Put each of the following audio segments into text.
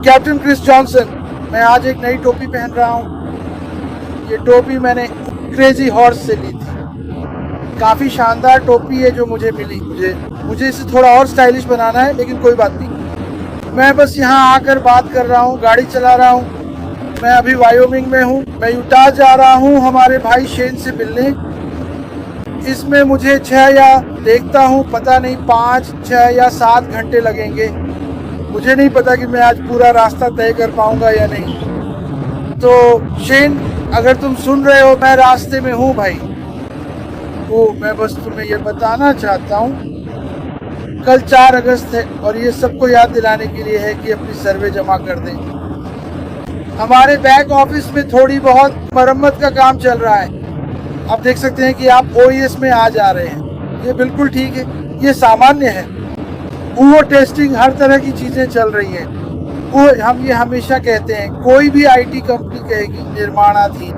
Captain Chris Johnson. मैं आज एक नई टोपी पहन रहा हूँ। ये टोपी मैंने क्रेजी हॉर्स से ली थी। काफ़ी शानदार टोपी है जो मुझे मिली। मुझे इसे थोड़ा और स्टाइलिश बनाना है, लेकिन कोई बात नहीं। मैं बस यहाँ आकर बात कर रहा हूँ, गाड़ी चला रहा हूँ। मैं अभी वायोमिंग में हूँ। मैं यूटा जा रहा हूँ हमारे भाई शेन से मिलने। इसमें मुझे 6 या देखता हूँ, पता नहीं 5, 6 या 7 घंटे लगेंगे। मुझे नहीं पता कि मैं आज पूरा रास्ता तय कर पाऊंगा या नहीं। तो शेन, अगर तुम सुन रहे हो, मैं रास्ते में हूँ भाई। मैं बस तुम्हें ये बताना चाहता हूँ, कल 4 अगस्त है और ये सबको याद दिलाने के लिए है कि अपनी सर्वे जमा कर दें। हमारे बैक ऑफिस में थोड़ी बहुत मरम्मत का काम चल रहा है। आप देख सकते हैं कि आप ओईएस में आ जा रहे हैं। ये बिल्कुल ठीक है, ये सामान्य है। वो टेस्टिंग, हर तरह की चीज़ें चल रही हैं। वो हम ये हमेशा कहते हैं, कोई भी आईटी कंपनी कहेगी निर्माणाधीन,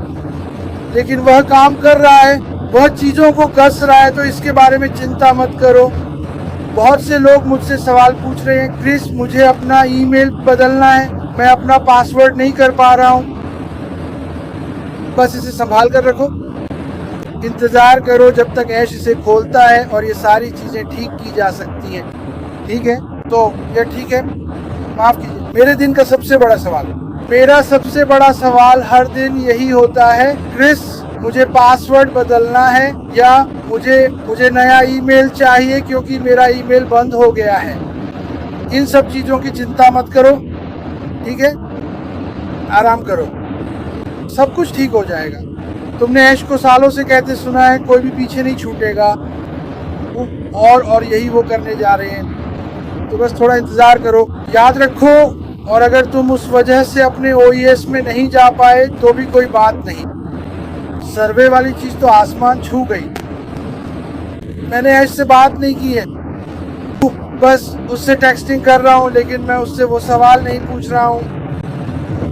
लेकिन वह काम कर रहा है, वह चीज़ों को कस रहा है, तो इसके बारे में चिंता मत करो। बहुत से लोग मुझसे सवाल पूछ रहे हैं, क्रिस मुझे अपना ईमेल बदलना है, मैं अपना पासवर्ड नहीं कर पा रहा हूँ। बस इसे संभाल कर रखो, इंतज़ार करो जब तक ऐश इसे खोलता है और ये सारी चीज़ें ठीक की जा सकती हैं। ठीक है, तो ये ठीक है, माफ़ कीजिए। मेरे दिन का सबसे बड़ा सवाल, मेरा सबसे बड़ा सवाल हर दिन यही होता है, क्रिस मुझे पासवर्ड बदलना है या मुझे नया ईमेल चाहिए क्योंकि मेरा ईमेल बंद हो गया है। इन सब चीज़ों की चिंता मत करो, ठीक है, आराम करो, सब कुछ ठीक हो जाएगा। तुमने ऐश को सालों से कहते सुना है, कोई भी पीछे नहीं छूटेगा, और यही वो करने जा रहे हैं। तो बस थोड़ा इंतज़ार करो, याद रखो। और अगर तुम उस वजह से अपने ओईएस में नहीं जा पाए तो भी कोई बात नहीं, सर्वे वाली चीज़ तो आसमान छू गई। मैंने ऐश से बात नहीं की है, बस उससे टेक्सटिंग कर रहा हूँ, लेकिन मैं उससे वो सवाल नहीं पूछ रहा हूँ।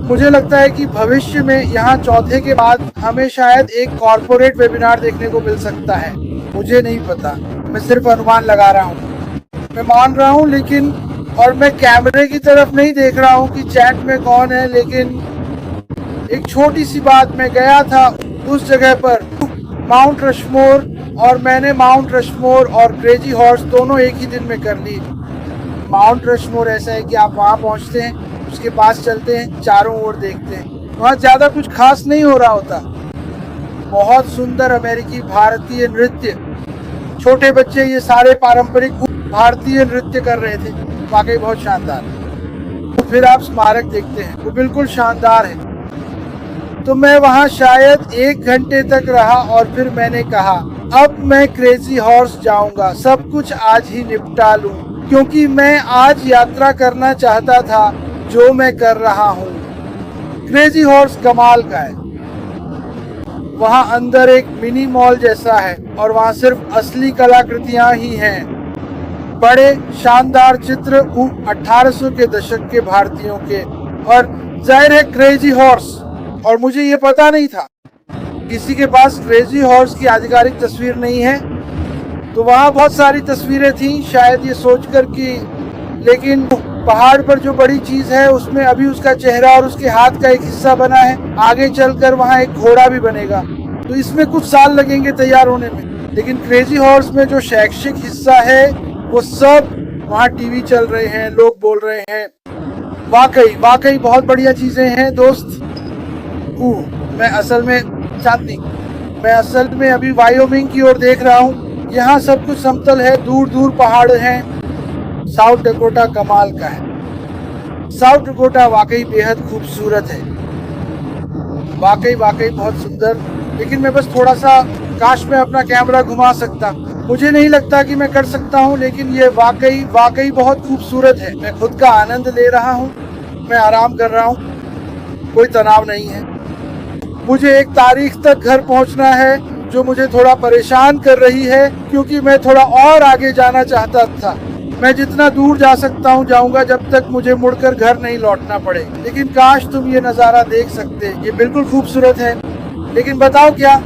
मुझे लगता है कि भविष्य में यहाँ चौथे के बाद हमें शायद एक कॉर्पोरेट वेबिनार देखने को मिल सकता है। मुझे नहीं पता, मैं सिर्फ अनुमान लगा रहा हूँ। मैं मान रहा हूँ, लेकिन और मैं कैमरे की तरफ नहीं देख रहा हूँ कि चैट में कौन है, लेकिन एक छोटी सी बात, मैं गया था उस जगह पर माउंट रशमोर, और मैंने माउंट रशमोर और क्रेजी हॉर्स दोनों एक ही दिन में कर ली। माउंट रशमोर ऐसा है कि आप वहाँ पहुँचते हैं, उसके पास चलते हैं, चारों ओर देखते हैं, वहाँ ज़्यादा कुछ खास नहीं हो रहा होता। बहुत सुंदर अमेरिकी भारतीय नृत्य, छोटे बच्चे ये सारे पारंपरिक भारतीय नृत्य कर रहे थे, वाकई बहुत शानदार। तो फिर आप स्मारक देखते हैं, वो बिल्कुल शानदार है। तो मैं वहाँ शायद 1 घंटे तक रहा और फिर मैंने कहा, अब मैं क्रेजी हॉर्स जाऊंगा, सब कुछ आज ही निपटा लूं, क्योंकि मैं आज यात्रा करना चाहता था जो मैं कर रहा हूँ। क्रेजी हॉर्स कमाल का है। वहाँ अंदर एक मिनी मॉल जैसा है और वहाँ सिर्फ असली कलाकृतियाँ ही हैं। बड़े शानदार चित्र 1800 के दशक के भारतीयों के, और जाहिर है क्रेजी हॉर्स। और मुझे ये पता नहीं था, किसी के पास क्रेजी हॉर्स की आधिकारिक तस्वीर नहीं है, तो वहाँ बहुत सारी तस्वीरें थी, शायद ये सोचकर कि, लेकिन पहाड़ पर जो बड़ी चीज़ है उसमें अभी उसका चेहरा और उसके हाथ का एक हिस्सा बना है। आगे चलकर वहाँ एक घोड़ा भी बनेगा, तो इसमें कुछ साल लगेंगे तैयार होने में। लेकिन क्रेजी हॉर्स में जो शैक्षिक हिस्सा है वो सब, वहाँ टीवी चल रहे हैं, लोग बोल रहे हैं, वाकई बहुत बढ़िया चीज़ें हैं दोस्त। मैं असल में अभी वायोमिंग की ओर देख रहा हूँ। यहाँ सब कुछ समतल है, दूर दूर पहाड़ हैं। साउथ डकोटा कमाल का है। साउथ डकोटा वाकई बेहद खूबसूरत है, वाकई बहुत सुंदर। लेकिन मैं बस थोड़ा सा, काश मैं अपना कैमरा घुमा सकता। मुझे नहीं लगता कि मैं कर सकता हूँ, लेकिन ये वाकई बहुत खूबसूरत है। मैं खुद का आनंद ले रहा हूँ, मैं आराम कर रहा हूँ, कोई तनाव नहीं है। मुझे एक तारीख तक घर पहुँचना है जो मुझे थोड़ा परेशान कर रही है, क्योंकि मैं थोड़ा और आगे जाना चाहता था। मैं जितना दूर जा सकता हूँ जाऊँगा, जब तक मुझे मुड़कर घर नहीं लौटना पड़े। लेकिन काश तुम ये नज़ारा देख सकते, ये बिल्कुल खूबसूरत है। लेकिन बताओ क्या,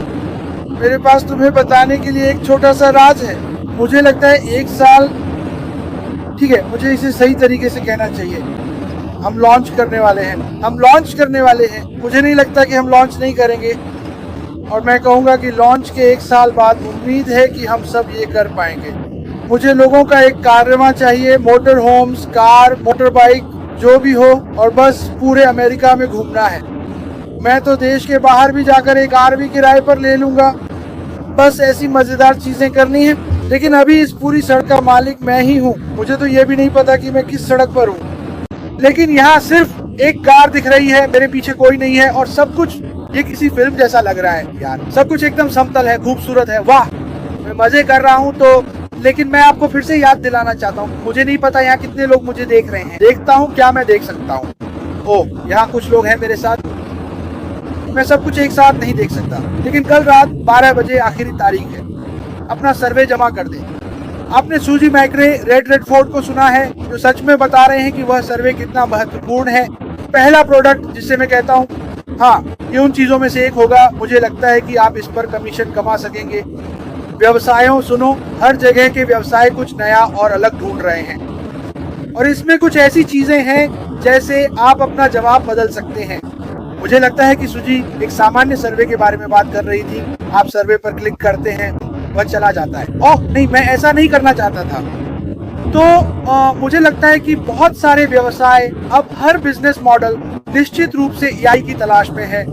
मेरे पास तुम्हें बताने के लिए एक छोटा सा राज है। मुझे लगता है 1 साल, ठीक है, मुझे इसे सही तरीके से कहना चाहिए। हम लॉन्च करने वाले हैं। मुझे नहीं लगता कि हम लॉन्च नहीं करेंगे, और मैं कहूँगा कि लॉन्च के 1 साल बाद उम्मीद है कि हम सब ये कर पाएंगे। मुझे लोगों का एक कारवां चाहिए, motor homes, car, motor bike, जो भी हो, और बस पूरे अमेरिका में घूमना है। मैं तो देश के बाहर भी जाकर एक आरवी किराए पर ले लूँगा। बस ऐसी मज़ेदार चीज़ें करनी है। लेकिन अभी इस पूरी सड़क का मालिक मैं ही हूँ। मुझे तो ये भी नहीं पता कि मैं किस सड़क पर हूँ। लेकिन यहाँ सिर्फ एक कार दिख रही है, मेरे पीछे कोई नहीं है, और सब कुछ ये किसी फिल्म जैसा लग रहा है यार। सब कुछ एकदम समतल है, खूबसूरत है, वाह। मैं मजे कर रहा हूँ तो, लेकिन मैं आपको फिर से याद दिलाना चाहता हूँ, मुझे नहीं पता यहाँ कितने लोग मुझे देख रहे हैं। देखता हूँ क्या मैं देख सकता हूँ। ओह, यहाँ कुछ लोग हैं मेरे साथ। मैं सब कुछ एक साथ नहीं देख सकता, लेकिन कल रात 12 बजे आखिरी तारीख है। अपना सर्वे जमा कर दें। आपने सूजी मैक्रे, रेड रेडफोर्ड को सुना है, जो सच में बता रहे हैं कि वह सर्वे कितना महत्वपूर्ण है। पहला प्रोडक्ट जिससे मैं कहता हूँ हाँ, ये उन चीजों में से एक होगा। मुझे लगता है कि आप इस पर कमीशन कमा सकेंगे। व्यवसायों, सुनो, हर जगह के व्यवसाय कुछ नया और अलग ढूंढ रहे हैं, और इसमें कुछ ऐसी चीजें हैं जैसे आप अपना जवाब बदल सकते हैं। मुझे लगता है कि सुजी एक सामान्य सर्वे के बारे में बात कर रही थी। आप सर्वे पर क्लिक करते हैं, वह चला जाता है। ओह नहीं, मैं ऐसा नहीं करना चाहता था। तो मुझे लगता है कि बहुत सारे व्यवसाय, अब हर बिजनेस मॉडल निश्चित रूप से एआई की तलाश में है,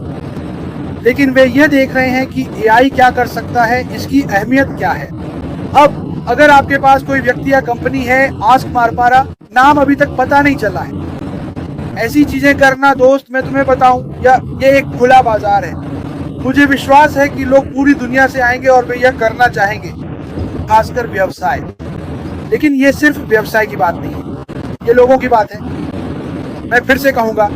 लेकिन वे यह देख रहे हैं कि एआई क्या कर सकता है, इसकी अहमियत क्या है। अब अगर आपके पास कोई व्यक्ति या कंपनी है, आस्क मारपारा, नाम अभी तक पता नहीं चला है। ऐसी चीजें करना दोस्त, मैं तुम्हें बताऊं, या ये एक खुला बाजार है। मुझे विश्वास है कि लोग पूरी दुनिया से आएंगे और वे यह करना चाहेंगे, खासकर व्यवसाय। लेकिन ये सिर्फ व्यवसाय की बात नहीं है, ये लोगों की बात है। मैं फिर से कहूंगा,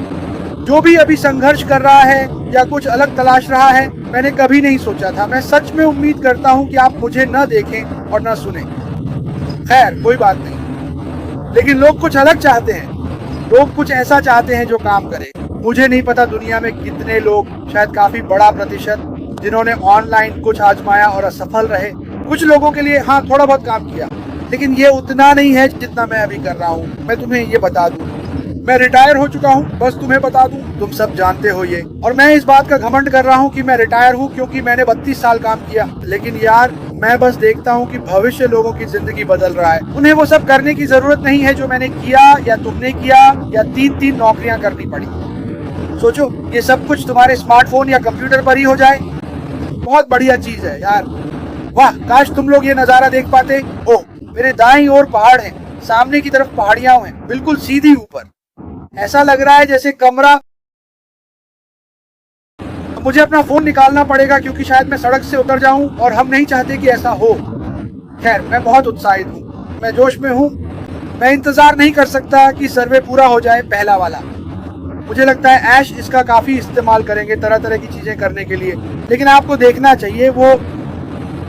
जो भी अभी संघर्ष कर रहा है या कुछ अलग तलाश रहा है, मैंने कभी नहीं सोचा था। मैं सच में उम्मीद करता हूं कि आप मुझे न देखें और न सुने। खैर, कोई बात नहीं, लेकिन लोग कुछ अलग चाहते हैं। लोग कुछ ऐसा चाहते हैं जो काम करे। मुझे नहीं पता दुनिया में कितने लोग, शायद काफी बड़ा प्रतिशत, जिन्होंने ऑनलाइन कुछ आजमाया और असफल रहे। कुछ लोगों के लिए हाँ, थोड़ा बहुत काम किया, लेकिन ये उतना नहीं है जितना मैं अभी कर रहा हूँ। मैं तुम्हें ये बता दूं, मैं रिटायर हो चुका हूँ, बस तुम्हें बता दूं, तुम सब जानते हो ये। और मैं इस बात का घमंड कर रहा हूँ कि मैं रिटायर हूँ, क्योंकि मैंने 32 साल काम किया। लेकिन यार, मैं बस देखता हूँ कि भविष्य लोगों की जिंदगी बदल रहा है। उन्हें वो सब करने की जरूरत नहीं है जो मैंने किया या तुमने किया, या 3-3 नौकरियां करनी पड़ी। सोचो, ये सब कुछ तुम्हारे स्मार्टफोन या कंप्यूटर पर ही हो जाए। बहुत बढ़िया चीज है यार। वाह, काश तुम लोग ये नजारा देख पाते। ओह, मेरे दाईं ओर पहाड़ है, सामने की तरफ पहाड़ियां हैं, बिल्कुल सीधी ऊपर। ऐसा लग रहा है जैसे कमरा। मुझे अपना फोन निकालना पड़ेगा, क्योंकि शायद मैं सड़क से उतर जाऊं, और हम नहीं चाहते कि ऐसा हो। खैर, मैं बहुत उत्साहित हूँ, मैं जोश में हूँ। मैं इंतजार नहीं कर सकता कि सर्वे पूरा हो जाए, पहला वाला। मुझे लगता है ऐश इसका काफी इस्तेमाल करेंगे तरह तरह की चीजें करने के लिए। लेकिन आपको देखना चाहिए, वो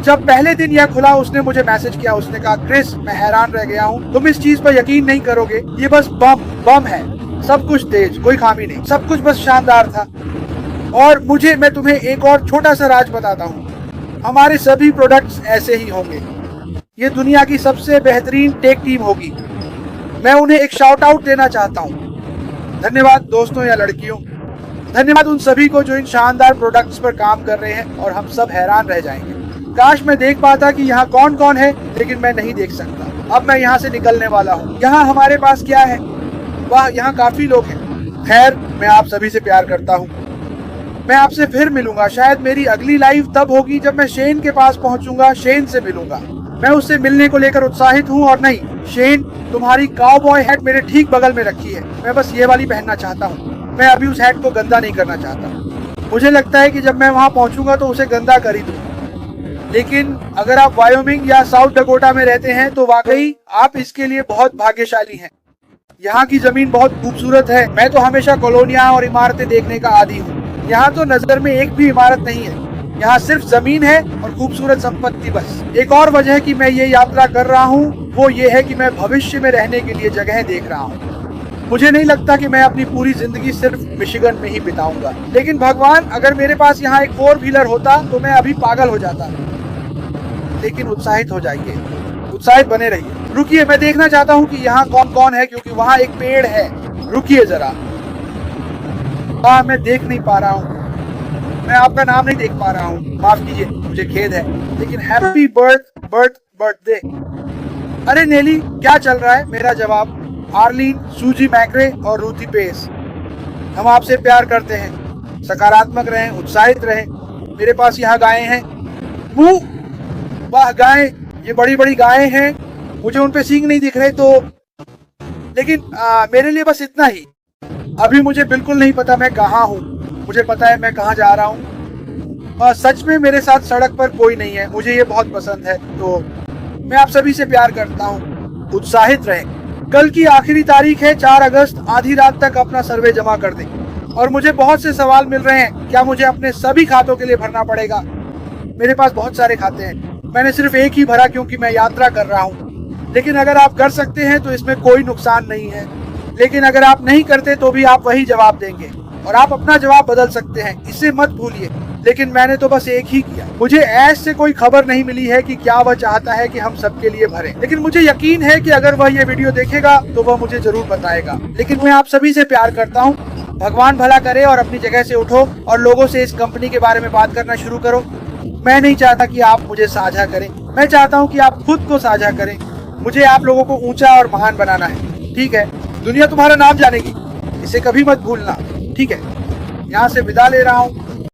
जब पहले दिन यह खुला, उसने मुझे मैसेज किया। उसने कहा, क्रिस, मैं हैरान रह गया हूँ, तुम इस चीज पर यकीन नहीं करोगे, ये बस बम है। सब कुछ तेज, कोई खामी नहीं, सब कुछ बस शानदार था। और मैं तुम्हें एक और छोटा सा राज बताता हूँ, हमारे सभी प्रोडक्ट्स ऐसे ही होंगे। ये दुनिया की सबसे बेहतरीन टेक टीम होगी। मैं उन्हें एक शाउट आउट देना चाहता हूँ। धन्यवाद दोस्तों या लड़कियों, धन्यवाद उन सभी को जो इन शानदार प्रोडक्ट्स पर काम कर रहे हैं, और हम सब हैरान रह जाएंगे। काश मैं देख पाता कि यहाँ कौन कौन है, लेकिन मैं नहीं देख सकता। अब मैं यहाँ से निकलने वाला हूँ। यहाँ हमारे पास क्या है? वाह, यहाँ काफी लोग हैं। खैर, मैं आप सभी से प्यार करता हूँ। मैं आपसे फिर मिलूंगा। शायद मेरी अगली लाइव तब होगी जब मैं शेन के पास पहुंचूंगा, शेन से मिलूंगा। मैं उससे मिलने को लेकर उत्साहित हूँ। और नहीं शेन, तुम्हारी काउबॉय हैट मेरे ठीक बगल में रखी है। मैं बस ये वाली पहनना चाहता हूँ। मैं अभी उस हैट को गंदा नहीं करना चाहता। मुझे लगता है कि जब मैं वहाँ पहुंचूंगा तो उसे गंदा कर ही दूँ। लेकिन अगर आप वायोमिंग या साउथ डकोटा में रहते हैं तो वाकई आप इसके लिए बहुत भाग्यशाली हैं। यहाँ की जमीन बहुत खूबसूरत है। मैं तो हमेशा कॉलोनियां और इमारतें देखने का आदी हूँ। यहाँ तो नजर में एक भी इमारत नहीं है। यहाँ सिर्फ जमीन है और खूबसूरत संपत्ति बस। एक और वजह कि मैं ये यात्रा कर रहा हूँ वो ये है कि मैं भविष्य में रहने के लिए जगह देख रहा हूँ। मुझे नहीं लगता कि मैं अपनी पूरी जिंदगी सिर्फ मिशिगन में ही बिताऊंगा। लेकिन भगवान, अगर मेरे पास यहाँ एक 4 व्हीलर होता तो मैं अभी पागल हो जाता। लेकिन उत्साहित हो जाइए, उत्साहित बने रहिए। रुकिए, मैं देखना चाहता हूँ कि यहाँ कौन कौन है, क्योंकि वहाँ एक पेड़ है। रुकिए जरा। हाँ, मैं देख नहीं पा रहा हूँ, मैं आपका नाम नहीं देख पा रहा हूँ, माफ कीजिए, मुझे खेद है, लेकिन हैप्पी बर्थडे। अरे नेली, क्या चल रहा है? मेरा जवाब, आर्लीन, सूजी मैक्रे और रूथी पेस। हम आपसे प्यार करते हैं, सकारात्मक रहें, उत्साहित रहें। मेरे पास यहाँ गायें हैं। वाह, गायें, ये बड़ी बड़ी गायें हैं, मुझे उन पे सींग नहीं दिख रहे, तो लेकिन मेरे लिए बस इतना ही। अभी मुझे बिल्कुल नहीं पता मैं कहाँ हूँ, मुझे पता है मैं कहाँ जा रहा हूँ। सच में मेरे साथ सड़क पर कोई नहीं है, मुझे ये बहुत पसंद है। तो मैं आप सभी से प्यार करता हूँ, उत्साहित रहें। कल की आखिरी तारीख है 4 अगस्त, आधी रात तक अपना सर्वे जमा कर दें। और मुझे बहुत से सवाल मिल रहे हैं, क्या मुझे अपने सभी खातों के लिए भरना पड़ेगा? मेरे पास बहुत सारे खाते हैं, मैंने सिर्फ एक ही भरा क्योंकि मैं यात्रा कर रहा हूँ। लेकिन अगर आप कर सकते हैं तो इसमें कोई नुकसान नहीं है, लेकिन अगर आप नहीं करते तो भी आप वही जवाब देंगे और आप अपना जवाब बदल सकते हैं, इसे मत भूलिए। लेकिन मैंने तो बस एक ही किया। मुझे ऐश से कोई खबर नहीं मिली है कि क्या वह चाहता है कि हम सबके लिए भरें, लेकिन मुझे यकीन है कि अगर वह ये वीडियो देखेगा तो वह मुझे जरूर बताएगा। लेकिन मैं आप सभी से प्यार करता हूँ। भगवान भला करे और अपनी जगह से उठो और लोगों से इस कंपनी के बारे में बात करना शुरू करो। मैं नहीं चाहता कि आप मुझे साझा करें, मैं चाहता हूँ कि आप खुद को साझा करें। मुझे आप लोगों को ऊंचा और महान बनाना है, ठीक है? दुनिया तुम्हारा नाम जानेगी, इसे कभी मत भूलना, ठीक है? यहाँ से विदा ले रहा हूँ।